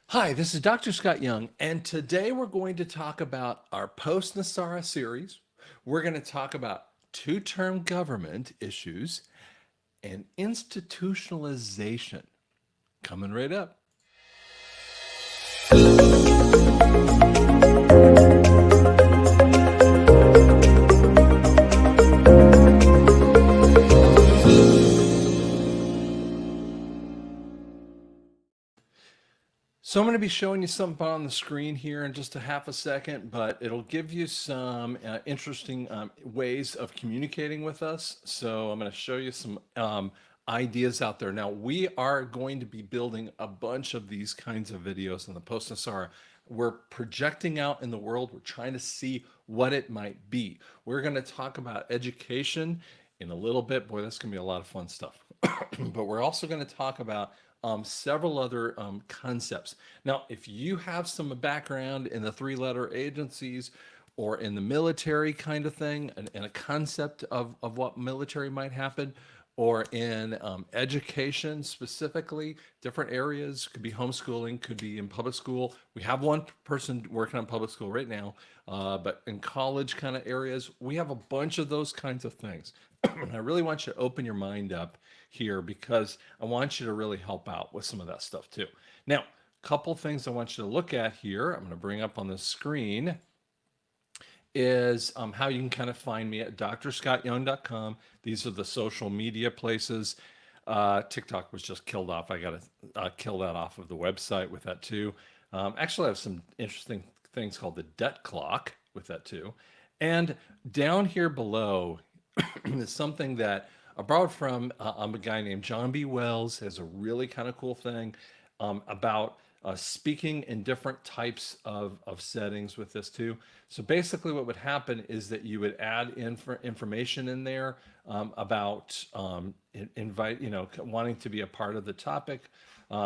Hi, this is Dr. Scott Young, and today we're going to talk about our Post-NESARA series. We're going to talk about two-term government issues and institutionalization. Coming right up. So I'm going to be showing you something on the screen here in just a half a second, but it'll give you some interesting ways of communicating with us. So I'm going to show you some ideas out there. Now, we are going to be building a bunch of these kinds of videos in the Post-NESARA. We're projecting out in the world. We're trying to see what it might be. We're going to talk about education in a little bit. Boy, that's going to be a lot of fun stuff. But we're also going to talk about several other concepts. Now, if you have some background in the three-letter agencies or in the military kind of thing, and a concept of what military might happen, or in education specifically, different areas, could be homeschooling, could be in public school. We have one person working on public school right now, but in college kind of areas, we have a bunch of those kinds of things. I really want you to open your mind up here because I want you to really help out with some of that stuff too. Now, a couple things I want you to look at here, I'm going to bring up on the screen, is how you can kind of find me at drscottyoung.com. These are the social media places. TikTok was just killed off. I got to kill that off of the website with that too. Actually, I have some interesting things called the debt clock with that too. And down here below is something that I borrowed from a guy named John B. Wells. Has a really kind of cool thing about speaking in different types of settings with this too. So basically what would happen is that you would add information in there about invite, wanting to be a part of the topic.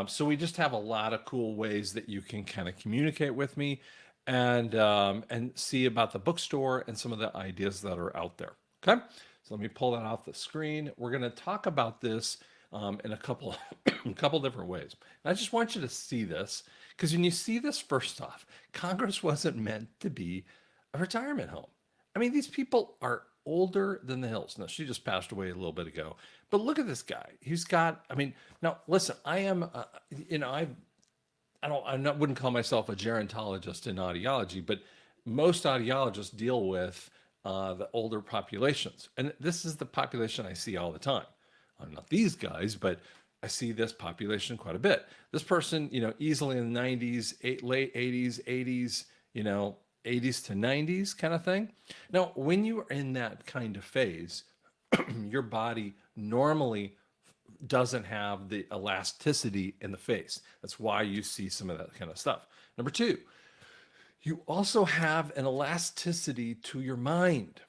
So we just have a lot of cool ways that you can kind of communicate with me and see about the bookstore and some of the ideas that are out there. Okay, so let me pull that off the screen. We're going to talk about this in a couple a couple different ways. And I just want you to see this because when you see this, first off, Congress wasn't meant to be a retirement home. I mean, these people are older than the hills. Now, she just passed away a little bit ago, but look at this guy. He's got. I mean, now listen. I am. Wouldn't call myself a gerontologist in audiology, but most audiologists deal with the older populations, and this is the population I see all the time. I'm not these guys, but I see this population quite a bit. This person, easily in the 90s, late 80s, 80s, 80s to 90s kind of thing. Now, when you are in that kind of phase, your body normally doesn't have the elasticity in the face. That's why you see some of that kind of stuff. Number two, you also have an elasticity to your mind.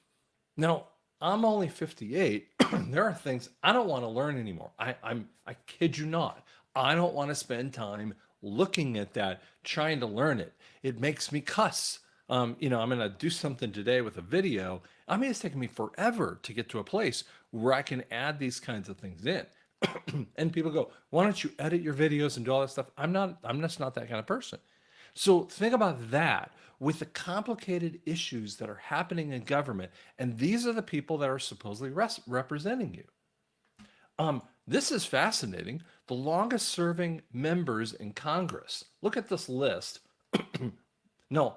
Now, I'm only 58. There are things I don't want to learn anymore. I kid you not. I don't want to spend time looking at that, trying to learn it. It makes me cuss. I'm going to do something today with a video. I mean, it's taken me forever to get to a place where I can add these kinds of things in. And people go, why don't you edit your videos and do all that stuff? I'm just not that kind of person. So think about that with the complicated issues that are happening in government. And these are the people that are supposedly representing you. This is fascinating. The longest serving members in Congress. Look at this list. No,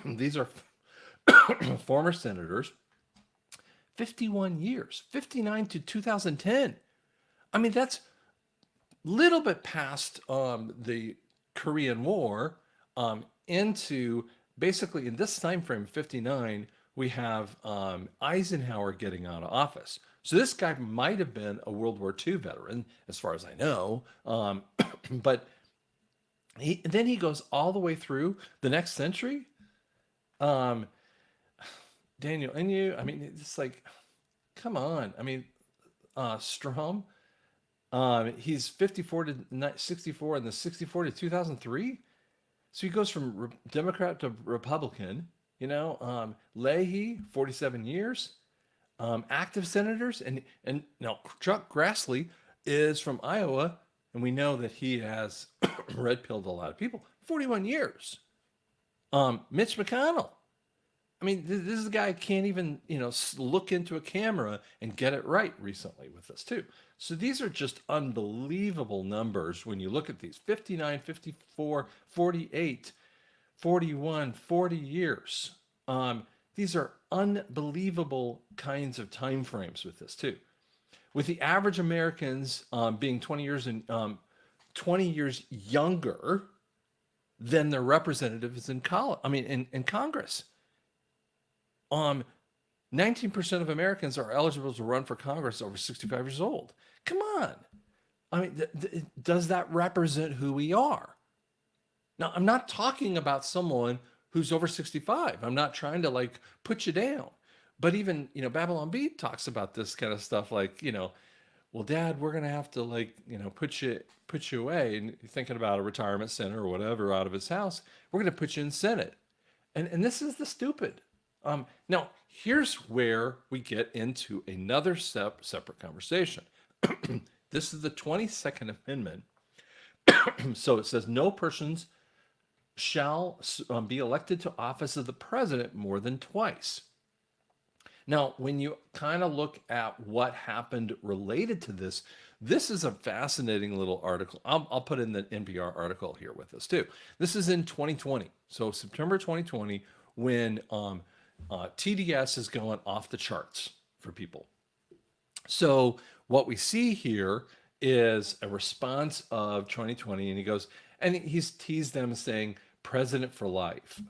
these are former senators, 51 years, 59 to 2010. I mean, that's little bit past the Korean War into basically in this time frame, 59, we have Eisenhower getting out of office. So this guy might have been a World War II veteran, as far as I know. But then he goes all the way through the next century. Um, Daniel, and you, I mean, it's like, come on. I mean, Strom, he's 54 to 64 and the 64 to 2003. So he goes from Democrat to Republican, Leahy, 47 years, active senators. And now Chuck Grassley is from Iowa, And we know that he has red pilled a lot of people. 41 years. Mitch McConnell. I mean, this is a guy who can't even, look into a camera and get it right recently with this too. So these are just unbelievable numbers when you look at these 59, 54, 48, 41, 40 years. These are unbelievable kinds of time frames with this too. With the average Americans being 20 years younger than their representatives in college. I mean, in Congress. 19% of Americans are eligible to run for Congress over 65 years old. Come on. I mean, does that represent who we are? Now, I'm not talking about someone who's over 65. I'm not trying to like put you down. But even, Babylon Bee talks about this kind of stuff like, well, Dad, we're gonna have to like, put you away, and you're thinking about a retirement center or whatever out of his house. We're gonna put you in Senate. And this is the stupid. Now, here's where we get into another separate conversation. This is the 22nd Amendment. So it says no persons shall be elected to office of the president more than twice. Now, when you kind of look at what happened related to this, this is a fascinating little article. I'll put in the NPR article here with us too. This is in 2020. So September 2020, when TDS is going off the charts for people. So what we see here is a response of 2020, and he goes, and he's teased them saying president for life,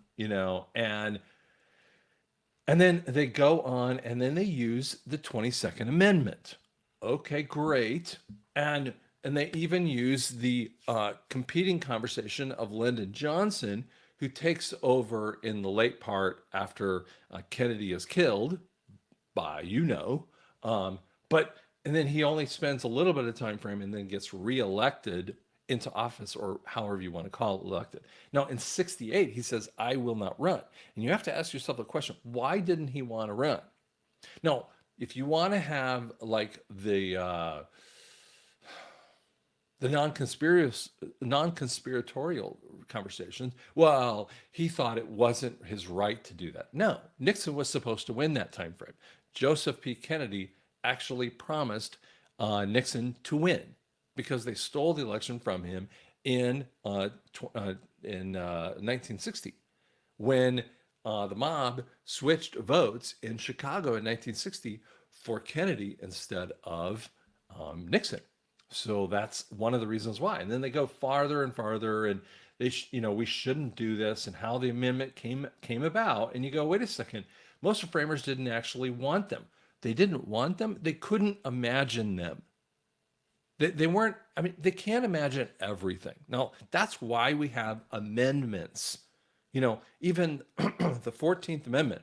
and then they go on and then they use the 22nd Amendment. Okay, great. And they even use the competing conversation of Lyndon Johnson, who takes over in the late part after Kennedy is killed by, but and then he only spends a little bit of time frame and then gets reelected into office, or however you want to call it, elected. Now in 68, he says, I will not run. And you have to ask yourself the question, why didn't he want to run? Now, if you want to have like the non-conspiratorial conversations, well, he thought it wasn't his right to do that. No, Nixon was supposed to win that time frame. Joseph P. Kennedy actually promised Nixon to win because they stole the election from him in 1960 when the mob switched votes in Chicago in 1960 for Kennedy instead of Nixon. So that's one of the reasons why. And then they go farther and farther, and we shouldn't do this, and how the amendment came about. And you go, wait a second, most framers didn't actually want them. They didn't want them. They couldn't imagine them. They weren't, I mean, they can't imagine everything. Now, that's why we have amendments. Even the 14th Amendment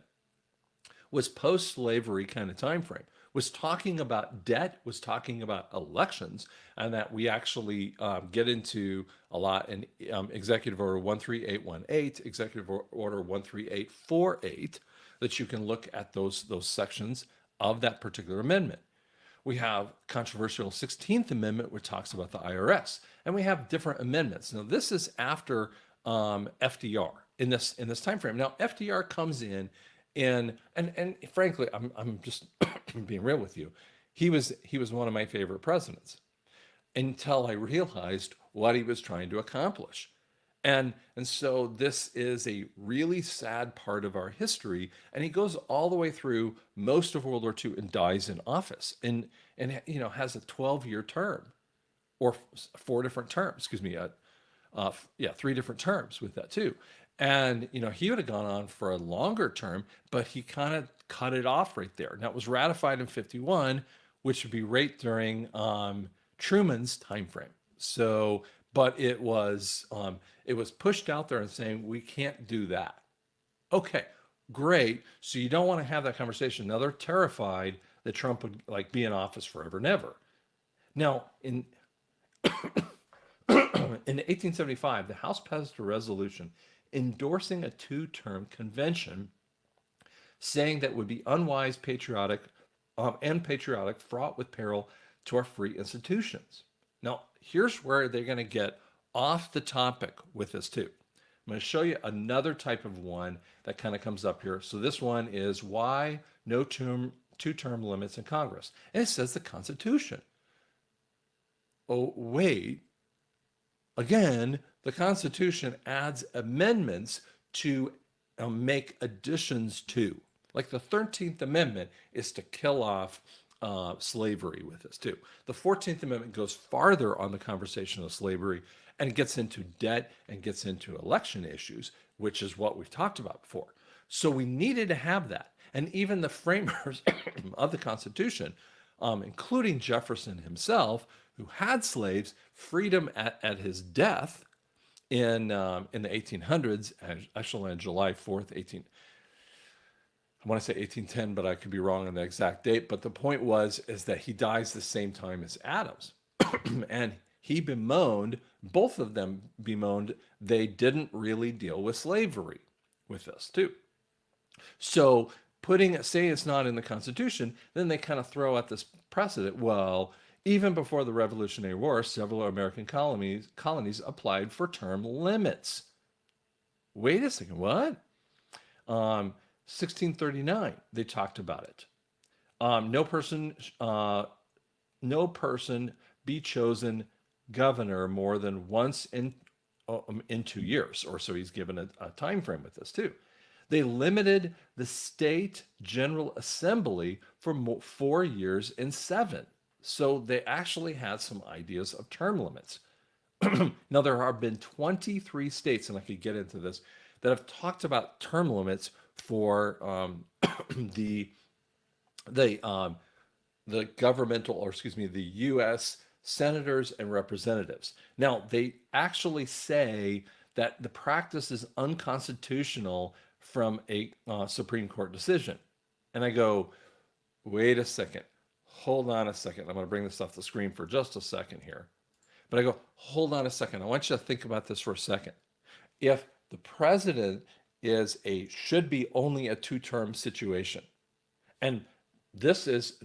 was post-slavery kind of time frame, was talking about debt, was talking about elections, and that we actually get into a lot in Executive Order 13818, Executive Order 13848, that you can look at those sections of that particular amendment. We have controversial 16th Amendment, which talks about the IRS, and we have different amendments. Now, this is after FDR in this time frame. Now, FDR comes in, and frankly, I'm just being real with you. He was one of my favorite presidents until I realized what he was trying to accomplish. And so this is a really sad part of our history. And he goes all the way through most of World War II and dies in office and has a 12-year term, or 4 different terms, excuse me. 3 different terms with that too. And, he would have gone on for a longer term, but he kind of cut it off right there. Now it was ratified in 51, which would be right during Truman's time frame. So, but it was pushed out there and saying, we can't do that. Okay, great. So you don't want to have that conversation. Now they're terrified that Trump would like be in office forever and ever. Now in 1875, the House passed a resolution endorsing a 2-term convention, saying that would be unwise, patriotic, fraught with peril to our free institutions. Now, here's where they're going to get off the topic with this too. I'm going to show you another type of one that kind of comes up here. So this one is why no two-term limits in Congress. And it says the Constitution. Oh, wait. Again, the Constitution adds amendments to make additions to. Like the 13th Amendment is to kill off slavery with this too. The 14th Amendment goes farther on the conversation of slavery and gets into debt and gets into election issues, which is what we've talked about before. So we needed to have that. And even the framers of the Constitution, including Jefferson himself, who had slaves, freed them at his death in the 1800s, actually on July 4th, I want to say 1810, but I could be wrong on the exact date. But the point is that he dies the same time as Adams. And he bemoaned, both of them bemoaned, they didn't really deal with slavery with this too. So say it's not in the Constitution, then they kind of throw out this precedent. Well, even before the Revolutionary War, several American colonies applied for term limits. Wait a second, what? 1639, they talked about it. No person be chosen governor more than once in 2 years, or so he's given a time frame with this too. They limited the state general assembly for 4 years in 7. So they actually had some ideas of term limits. Now, there have been 23 states, and I could get into this, that have talked about term limits for the governmental, or excuse me, the U.S. senators and representatives. Now, they actually say that the practice is unconstitutional from a Supreme Court decision. And I go, wait a second, hold on a second. I'm going to bring this off the screen for just a second here. But I go, hold on a second. I want you to think about this for a second. If the president should be only a two-term situation, and this is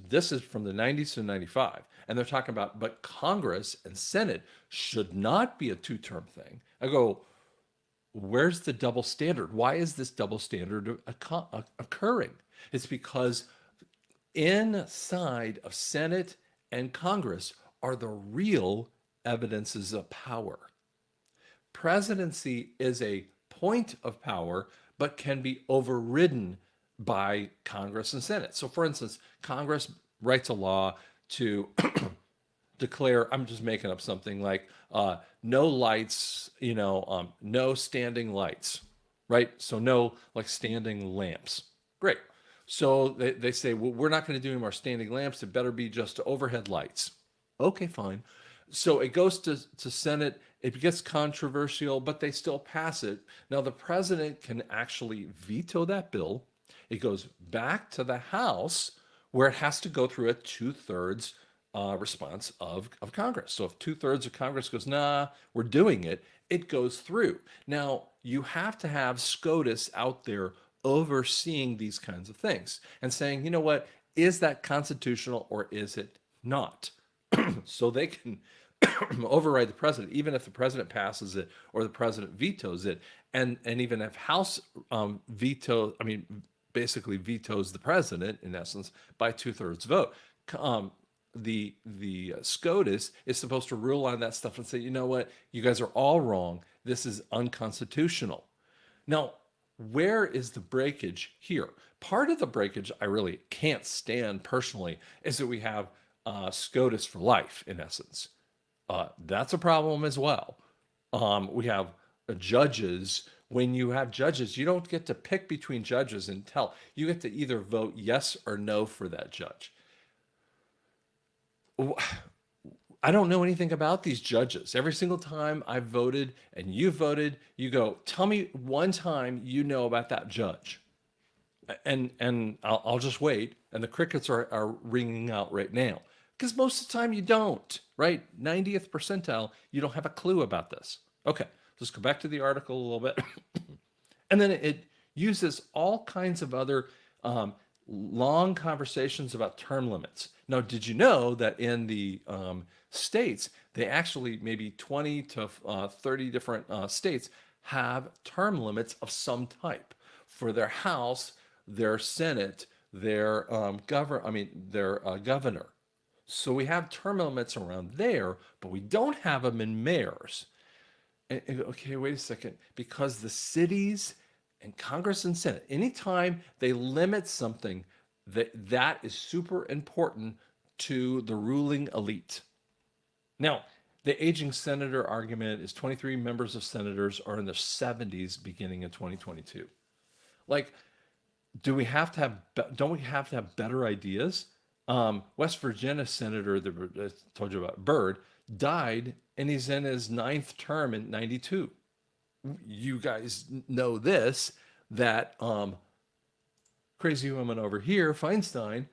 from the 90s to 95, and they're talking about, but Congress and Senate should not be a two-term thing. I go, where's the double standard? Why is this double standard occurring? It's because inside of Senate and Congress are the real evidences of power. Presidency is a point of power, but can be overridden by Congress and Senate. So, for instance, Congress writes a law to declare, I'm just making up something like no lights, no standing lights, right? So no like standing lamps. Great. So they say, well, we're not going to do any more standing lamps. It better be just overhead lights. Okay, fine. So it goes to Senate. It gets controversial, but they still pass it. Now the president can actually veto that bill. It goes back to the House, where it has to go through a 2/3 response of Congress. So if 2/3 of Congress goes, nah, we're doing it, it goes through. Now, you have to have SCOTUS out there overseeing these kinds of things and saying, you know what, is that constitutional or is it not? So they can override the president, even if the president passes it or the president vetoes it, and even if House basically vetoes the president in essence by 2/3 vote. The SCOTUS is supposed to rule on that stuff and say, you know what, you guys are all wrong. This is unconstitutional. Now, where is the breakage here? Part of the breakage I really can't stand personally is that we have SCOTUS for life, in essence. That's a problem as well. We have judges. When you have judges, you don't get to pick between judges and tell. You get to either vote yes or no for that judge. I don't know anything about these judges. Every single time I've voted and you voted, you go, tell me one time you know about that judge. And I'll just wait. And the crickets are ringing out right now. Because most of the time you don't, right? 90th percentile, you don't have a clue about this. Okay, let's go back to the article a little bit. And then it uses all kinds of other long conversations about term limits. Now, did you know that in the states, they actually, maybe 20 to 30 different states have term limits of some type for their House, their Senate, their their governor. So we have term limits around there, but we don't have them in mayors. Okay, wait a second. Because the cities and Congress and Senate, anytime they limit something, that is super important to the ruling elite. Now, the aging senator argument is 23 members of senators are in their 70s beginning in 2022. Like, do we have to have, don't we have to have better ideas? West Virginia Senator that I told you about, Byrd, died, and he's in his ninth term in 92. You guys know this, that crazy woman over here, Feinstein,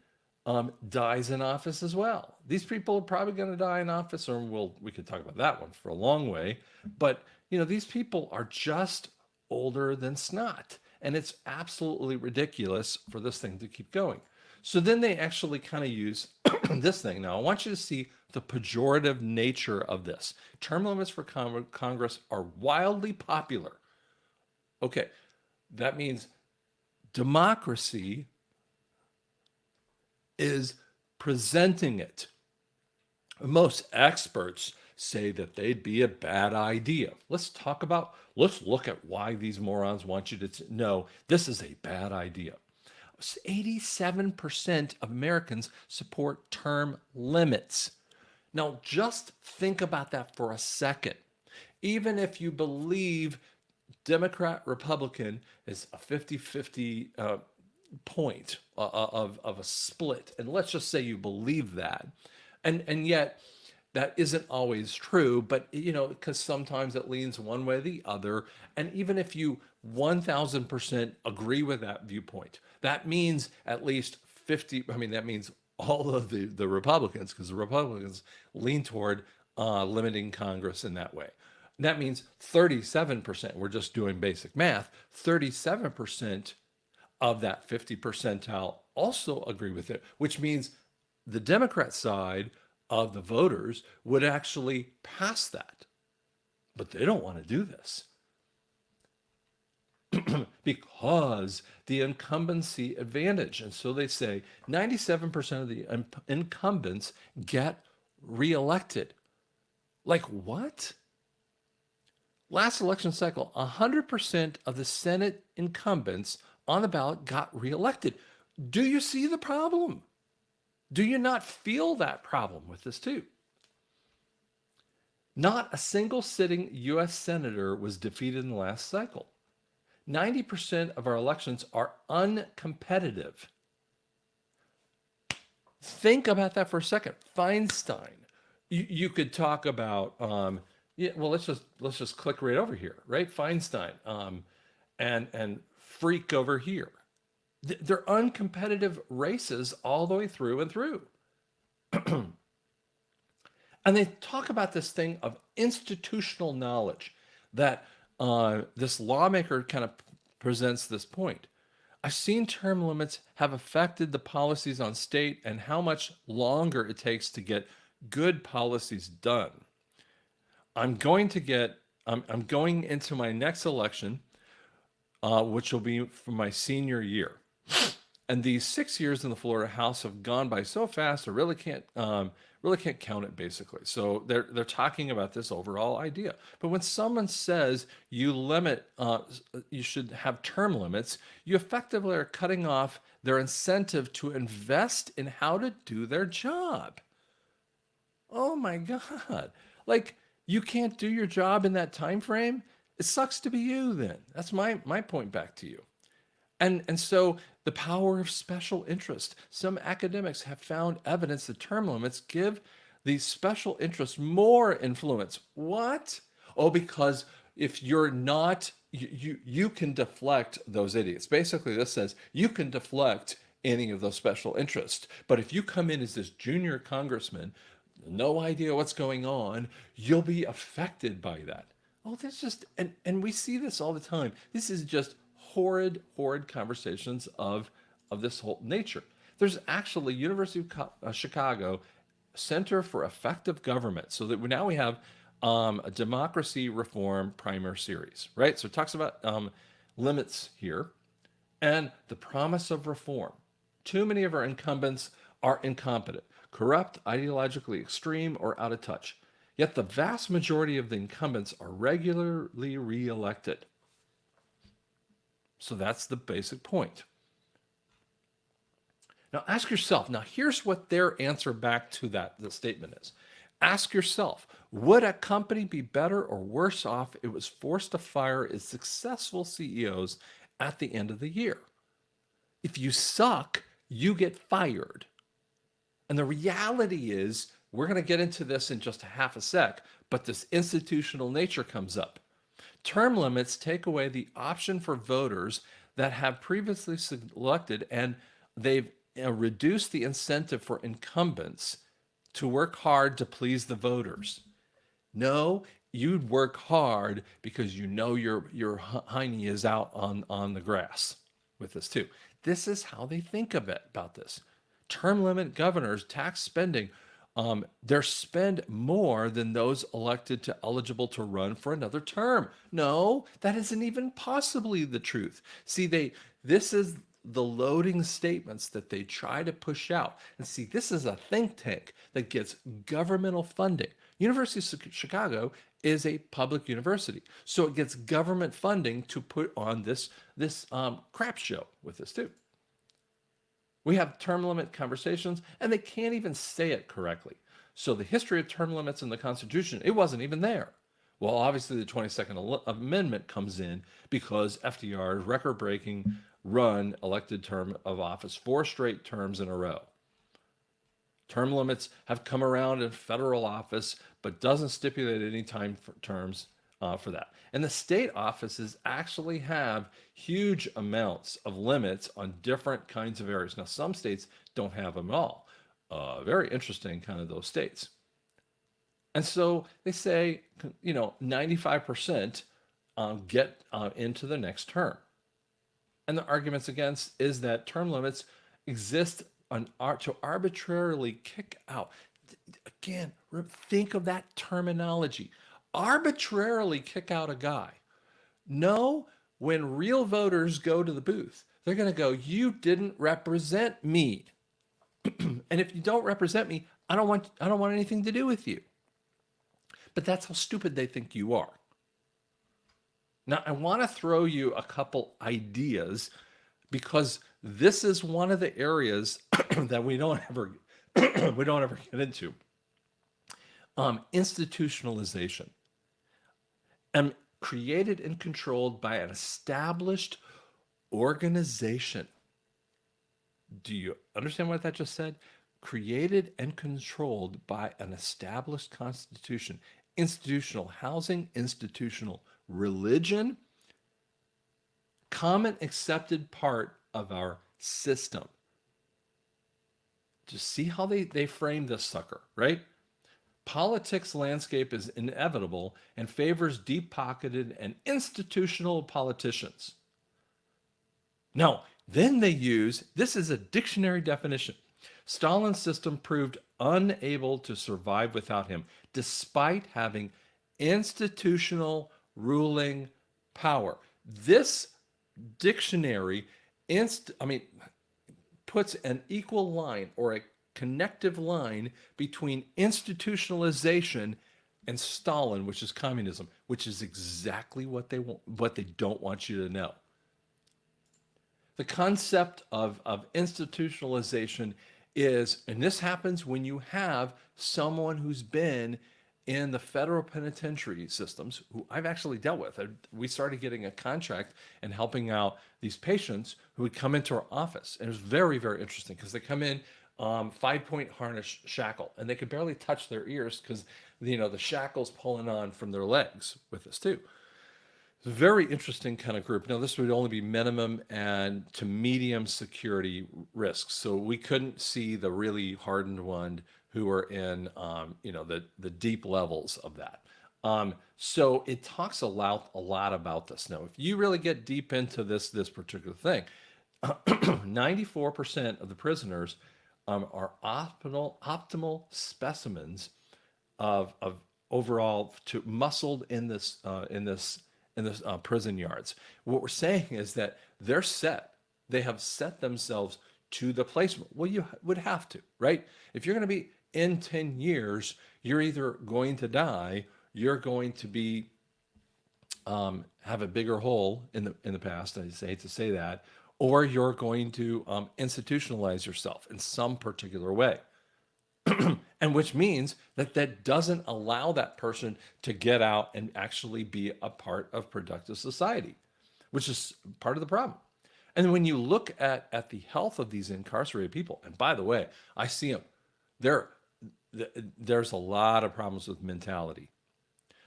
dies in office as well. These people are probably going to die in office, or we could talk about that one for a long way. But these people are just older than snot, and it's absolutely ridiculous for this thing to keep going. So then they actually kind of use this thing. Now I want you to see the pejorative nature of this. Term limits for Congress are wildly popular. Okay, that means democracy is presenting it. Most experts say that they'd be a bad idea. Let's look at why these morons want you to know this is a bad idea. 87% of Americans support term limits. Now, just think about that for a second. Even if you believe Democrat, Republican is a 50-50 point of a split, and let's just say you believe that, and yet that isn't always true, but because sometimes it leans one way or the other. And even if you 1000% agree with that viewpoint, that means at least 50, that means all of the Republicans, because the Republicans lean toward limiting Congress in that way. That means 37%, we're just doing basic math, 37% of that 50 percentile also agree with it, which means the Democrat side of the voters would actually pass that. But they don't want to do this because the incumbency advantage. And so they say 97% of the incumbents get reelected. Like what? Last election cycle, 100% of the Senate incumbents on the ballot got reelected. Do you see the problem? Do you not feel that problem with this too? Not a single sitting U.S. senator was defeated in the last cycle. 90% of our elections are uncompetitive. Think about that for a second. Feinstein. You could talk about, let's just click right over here, right? Feinstein, and Freak over here. They're uncompetitive races all the way through and through. And they talk about this thing of institutional knowledge, that this lawmaker kind of presents this point. I've seen term limits have affected the policies on state and how much longer it takes to get good policies done. I'm going into my next election, which will be for my senior year. And these 6 years in the Florida House have gone by so fast, I really can't count it, basically. So they're talking about this overall idea. But when someone says you should have term limits, you effectively are cutting off their incentive to invest in how to do their job. Oh my God! Like, you can't do your job in that time frame? It sucks to be you then. That's my point back to you. And so the power of special interest. Some academics have found evidence that term limits give these special interests more influence. What? Oh, because if you're not, you can deflect those idiots. Basically, this says you can deflect any of those special interests. But if you come in as this junior congressman, no idea what's going on, you'll be affected by that. Oh, that's just, and we see this all the time. This is just horrid conversations of this whole nature. There's actually University of Chicago Center for Effective Government. So that now we have a democracy reform primer series, right? So it talks about limits here and the promise of reform. Too many of our incumbents are incompetent, corrupt, ideologically extreme, or out of touch. Yet the vast majority of the incumbents are regularly reelected. So that's the basic point. Now ask yourself, now here's what their answer back to the statement is. Ask yourself, would a company be better or worse off if it was forced to fire its successful CEOs at the end of the year? If you suck, you get fired. And the reality is, we're going to get into this in just a half a sec, but this institutional nature comes up. Term limits take away the option for voters that have previously selected, and they've reduced the incentive for incumbents to work hard to please the voters. No, you'd work hard because you know your hiney is out on the grass with this too. This is how they think of it about this. Term limit governors, tax spending, they spend more than those elected to eligible to run for another term. No, that isn't even possibly the truth. See, this is the loading statements that they try to push out. And see, this is a think tank that gets governmental funding. University of Chicago is a public university, so it gets government funding to put on this crap show with this too. We have term limit conversations, and they can't even say it correctly. So the history of term limits in the Constitution, it wasn't even there. Well, obviously the 22nd Amendment comes in because FDR's record-breaking run elected term of office 4 straight terms in a row. Term limits have come around in federal office, but doesn't stipulate any time for terms for that. And the state offices actually have huge amounts of limits on different kinds of areas. Now, some states don't have them at all. Very interesting, kind of those states. And so they say, 95% get into the next term. And the arguments against is that term limits exist to arbitrarily kick out. Again, think of that terminology. Arbitrarily kick out a guy. No, when real voters go to the booth, they're going to go, you didn't represent me. And if you don't represent me, I don't want anything to do with you. But that's how stupid they think you are. Now, I want to throw you a couple ideas because this is one of the areas that we don't ever get into. Institutionalization. And created and controlled by an established organization. Do you understand what that just said? Created and controlled by an established constitution. Institutional housing, institutional religion, common accepted part of our system. Just see how they frame this sucker, right? Politics landscape is inevitable and favors deep-pocketed and institutional politicians. Now, then they use, this is a dictionary definition. Stalin's system proved unable to survive without him, despite having institutional ruling power. This dictionary puts an equal line or a connective line between institutionalization and Stalin, which is communism, which is exactly what they want, what they don't want you to know. The concept of institutionalization is, and this happens when you have someone who's been in the federal penitentiary systems, who I've actually dealt with. We started getting a contract and helping out these patients who would come into our office. And it was very, very interesting because they come in 5-point harness shackle, and they could barely touch their ears because the shackle's pulling on from their legs with this too. It's a very interesting kind of group. Now, this would only be minimum and to medium security risks. So we couldn't see the really hardened one who are in, the deep levels of that. So it talks a lot about this. Now, if you really get deep into this particular thing, 94% of the prisoners are optimal specimens of overall to muscled in this prison yards. What we're saying is that they have set themselves to the placement. Well, you would have to, right? If you're going to be in 10 years, you're either going to die, you're going to be have a bigger hole in the past. I just hate to say that, or you're going to institutionalize yourself in some particular way, and which means that that doesn't allow that person to get out and actually be a part of productive society, which is part of the problem. And when you look at the health of these incarcerated people, and by the way, I see them, there, there's a lot of problems with mentality.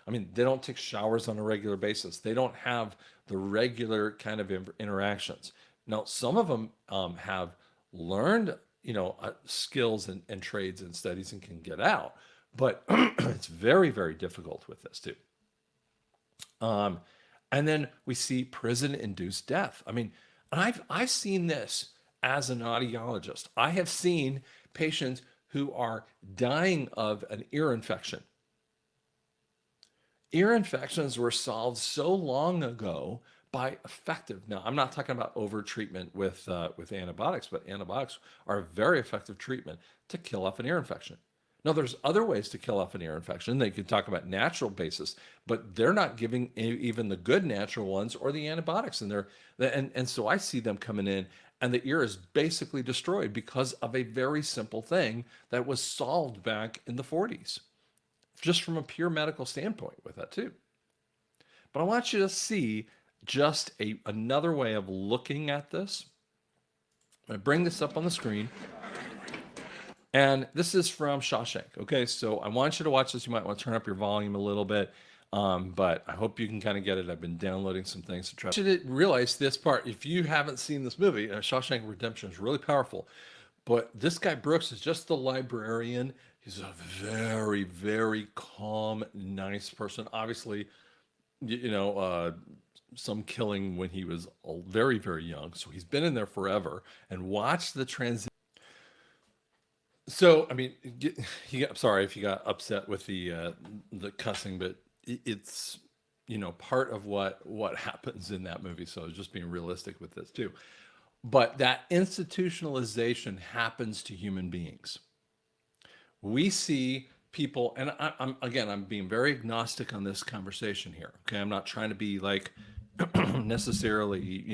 I mean, they don't take showers on a regular basis. They don't have the regular kind of interactions. Now, some of them have learned, skills and trades and studies and can get out, but it's very, very difficult with this too. Um, and then we see prison-induced death. I mean, and I've seen this as an audiologist. I have seen patients who are dying of an ear infection. Ear infections were solved so long ago by effective. Now, I'm not talking about over treatment with antibiotics, but antibiotics are a very effective treatment to kill off an ear infection. Now, there's other ways to kill off an ear infection. They could talk about natural basis, but they're not giving even the good natural ones or the antibiotics. And so I see them coming in, and the ear is basically destroyed because of a very simple thing that was solved back in the 40s, just from a pure medical standpoint with that too. But I want you to see just another way of looking at this. I'm going to bring this up on the screen. And this is from Shawshank. Okay, so I want you to watch this. You might want to turn up your volume a little bit, but I hope you can kind of get it. I've been downloading some things to try. You should realize this part. If you haven't seen this movie, Shawshank Redemption is really powerful. But this guy Brooks is just the librarian. He's a very, very calm, nice person. Obviously, some killing when he was very, very young. So he's been in there forever and watched the transition. So, I mean, I'm sorry if you got upset with the cussing, but it's part of what happens in that movie. So just being realistic with this too. But that institutionalization happens to human beings. We see people, and I'm being very agnostic on this conversation here. Okay, I'm not trying to be like necessarily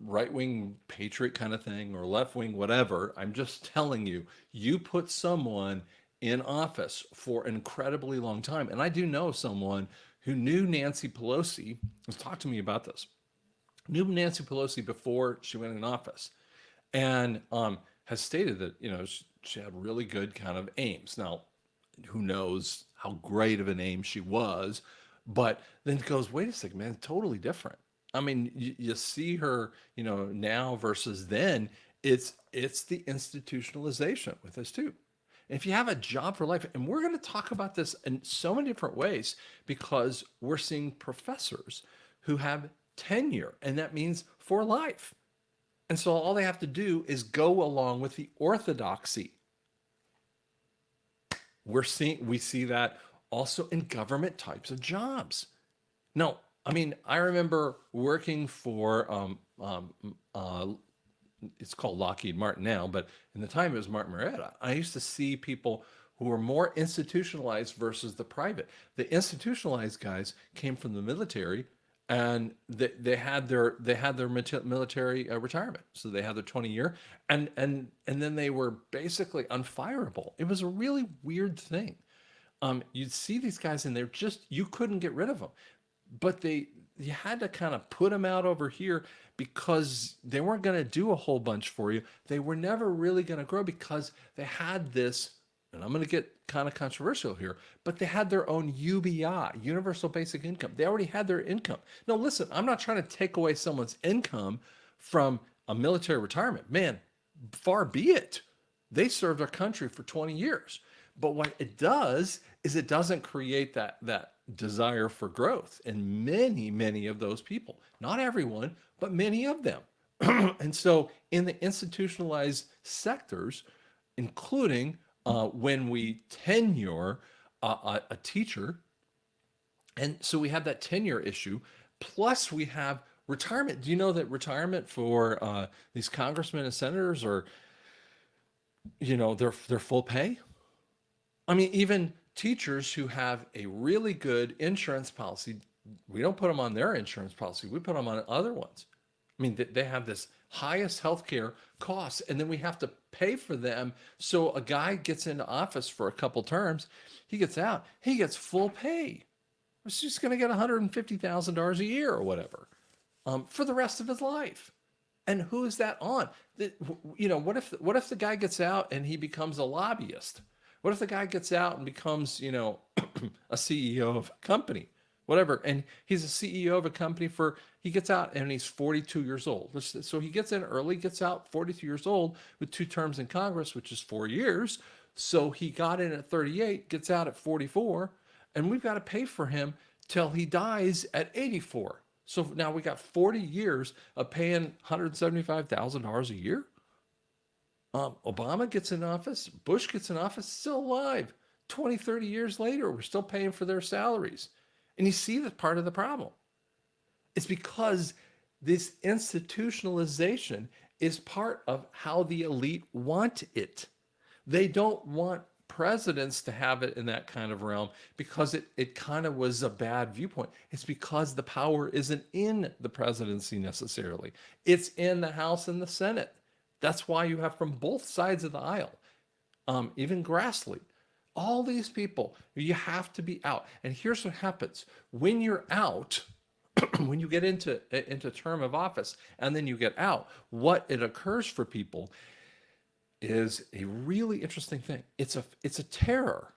right-wing patriot kind of thing or left-wing whatever. I'm just telling you, you put someone in office for an incredibly long time, and I do know someone who knew Nancy Pelosi. Talk to me about this. Knew Nancy Pelosi before she went in office, and has stated that she had really good kind of aims. Now, who knows how great of an aim she was, but then it goes, wait a second, man, totally different. I mean, you see her, now versus then. It's the institutionalization with this too. And if you have a job for life, and we're going to talk about this in so many different ways, because we're seeing professors who have tenure, and that means for life. And so all they have to do is go along with the orthodoxy. We see that also in government types of jobs. Now, I mean, I remember working for it's called Lockheed Martin now, but in the time it was Martin Marietta. I used to see people who were more institutionalized versus the private. The institutionalized guys came from the military, and they had their military retirement, so they had their 20-year, and then they were basically unfireable. It was a really weird thing. You'd see these guys, and you couldn't get rid of them, but you had to kind of put them out over here because they weren't going to do a whole bunch for you. They were never really going to grow because they had this, and I'm going to get kind of controversial here, but they had their own UBI, Universal Basic Income. They already had their income. Now, listen, I'm not trying to take away someone's income from a military retirement. Man, far be it. They served our country for 20 years. But what it does is it doesn't create that desire for growth in many, many of those people. Not everyone, but many of them. And so in the institutionalized sectors, including when we tenure a teacher, and so we have that tenure issue, plus we have retirement. Do you know that retirement for these congressmen and senators are, they're full pay? I mean, even teachers who have a really good insurance policy, we don't put them on their insurance policy. We put them on other ones. I mean, they have this highest healthcare costs, and then we have to pay for them. So a guy gets into office for a couple terms, he gets out, he gets full pay. He's just going to get $150,000 a year or whatever for the rest of his life. And who is that on? What if the guy gets out and he becomes a lobbyist? What if the guy gets out and becomes, a CEO of a company, whatever, and he's a CEO of a company he gets out and he's 42 years old. So he gets in early, gets out 42 years old with 2 terms in Congress, which is 4 years. So he got in at 38, gets out at 44, and we've got to pay for him till he dies at 84. So now we got 40 years of paying $175,000 a year. Obama gets in office, Bush gets in office, still alive. 20, 30 years later, we're still paying for their salaries. And you see that part of the problem. It's because this institutionalization is part of how the elite want it. They don't want presidents to have it in that kind of realm because it kind of was a bad viewpoint. It's because the power isn't in the presidency necessarily. It's in the House and the Senate. That's why you have from both sides of the aisle, even Grassley, all these people, you have to be out. And here's what happens. When you're out, when you get into term of office and then you get out, what it occurs for people is a really interesting thing. It's a terror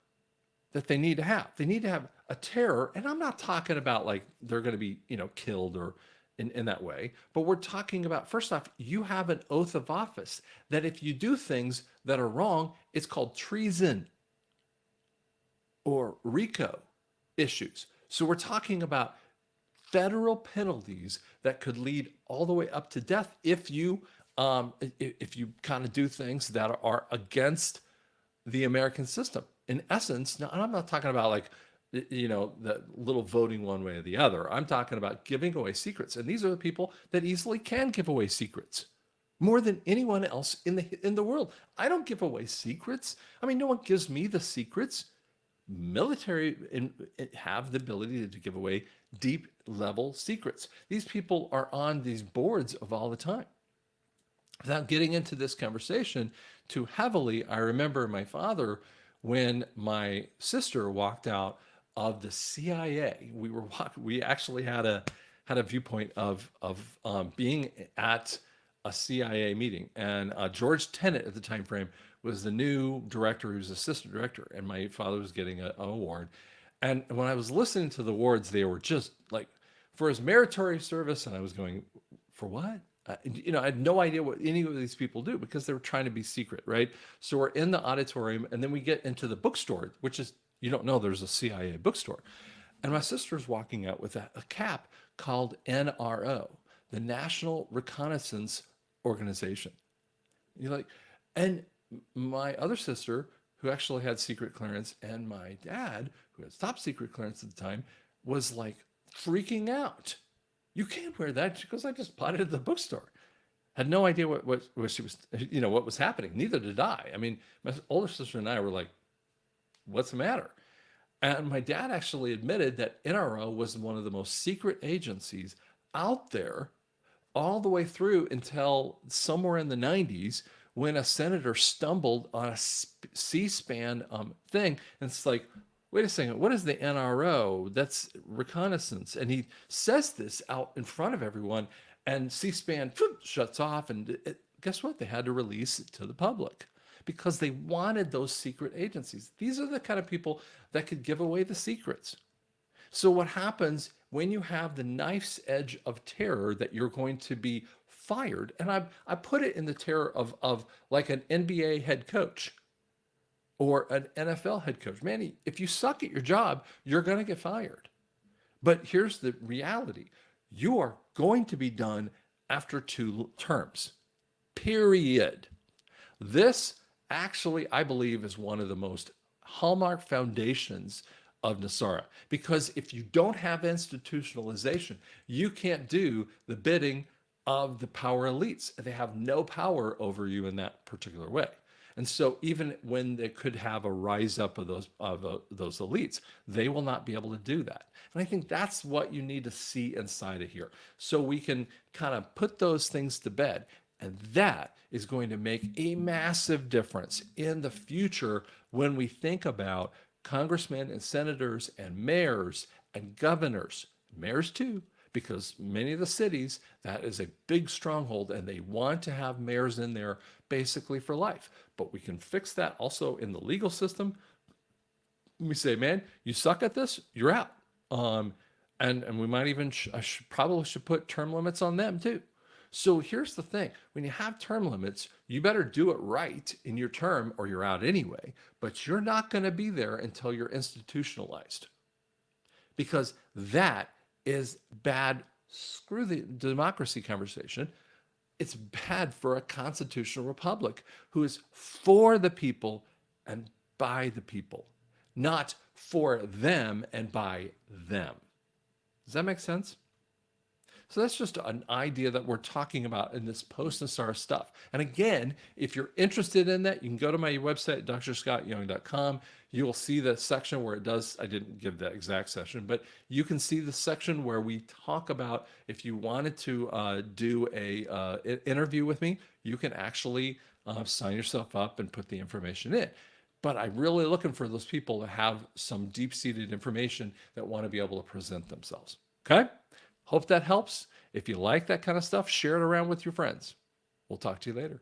that they need to have. They need to have a terror, and I'm not talking about like they're going to be, killed or in that way, but we're talking about, first off, you have an oath of office that if you do things that are wrong, it's called treason or RICO issues. So we're talking about federal penalties that could lead all the way up to death if you kind of do things that are against the American system. In essence, now, and I'm not talking about like, the little voting one way or the other. I'm talking about giving away secrets. And these are the people that easily can give away secrets more than anyone else in the world. I don't give away secrets. I mean, no one gives me the secrets. Military have the ability to give away deep level secrets. These people are on these boards of all the time. Without getting into this conversation too heavily, I remember my father, when my sister walked out of the CIA, we actually had a viewpoint of being at a CIA meeting, and George Tenet at the time frame was the new director, who was assistant director, and my father was getting an award. And when I was listening to the awards, they were just like for his meritorious service, and I was going, for what? I had no idea what any of these people do because they were trying to be secret, right? So we're in the auditorium, and then we get into the bookstore, which is, you don't know there's a CIA bookstore. And my sister's walking out with a cap called NRO, the National Reconnaissance Organization. You're like, and my other sister, who actually had secret clearance, and my dad, who had top secret clearance at the time, was like freaking out. You can't wear that. She goes, I just bought it at the bookstore. Had no idea what she was, what was happening. Neither did I. I mean, my older sister and I were like, what's the matter? And my dad actually admitted that NRO was one of the most secret agencies out there all the way through until somewhere in the 90s, when a senator stumbled on a C-SPAN thing. And it's like, wait a second, what is the NRO? That's reconnaissance. And he says this out in front of everyone, and C-SPAN shuts off. And guess what? They had to release it to the public because they wanted those secret agencies. These are the kind of people that could give away the secrets. So what happens when you have the knife's edge of terror that you're going to be fired? And I put it in the terror of like an NBA head coach or an NFL head coach. Man, if you suck at your job, you're going to get fired. But here's the reality. You are going to be done after 2 terms, period. This actually, I believe, is one of the most hallmark foundations of NESARA, because if you don't have institutionalization, you can't do the bidding of the power elites. They have no power over you in that particular way. And so even when they could have a rise up of those elites, they will not be able to do that. And I think that's what you need to see inside of here. So we can kind of put those things to bed. And that is going to make a massive difference in the future when we think about congressmen and senators and mayors and governors, mayors too, because many of the cities, that is a big stronghold and they want to have mayors in there basically for life. But we can fix that also in the legal system. We say, man, you suck at this, you're out. And we might even probably should put term limits on them too. So here's the thing: when you have term limits, you better do it right in your term or you're out anyway. But you're not going to be there until you're institutionalized, because that is bad. Screw the democracy conversation. It's bad for a constitutional republic who is for the people and by the people, not for them and by them. Does that make sense? So that's just an idea that we're talking about in this post-NESARA stuff. And again, if you're interested in that, you can go to my website, drscottyoung.com. You will see the section where it does, I didn't give that exact section, but you can see the section where we talk about if you wanted to do a interview with me, you can actually sign yourself up and put the information in. But I'm really looking for those people that have some deep-seated information that want to be able to present themselves. Okay? Hope that helps. If you like that kind of stuff, share it around with your friends. We'll talk to you later.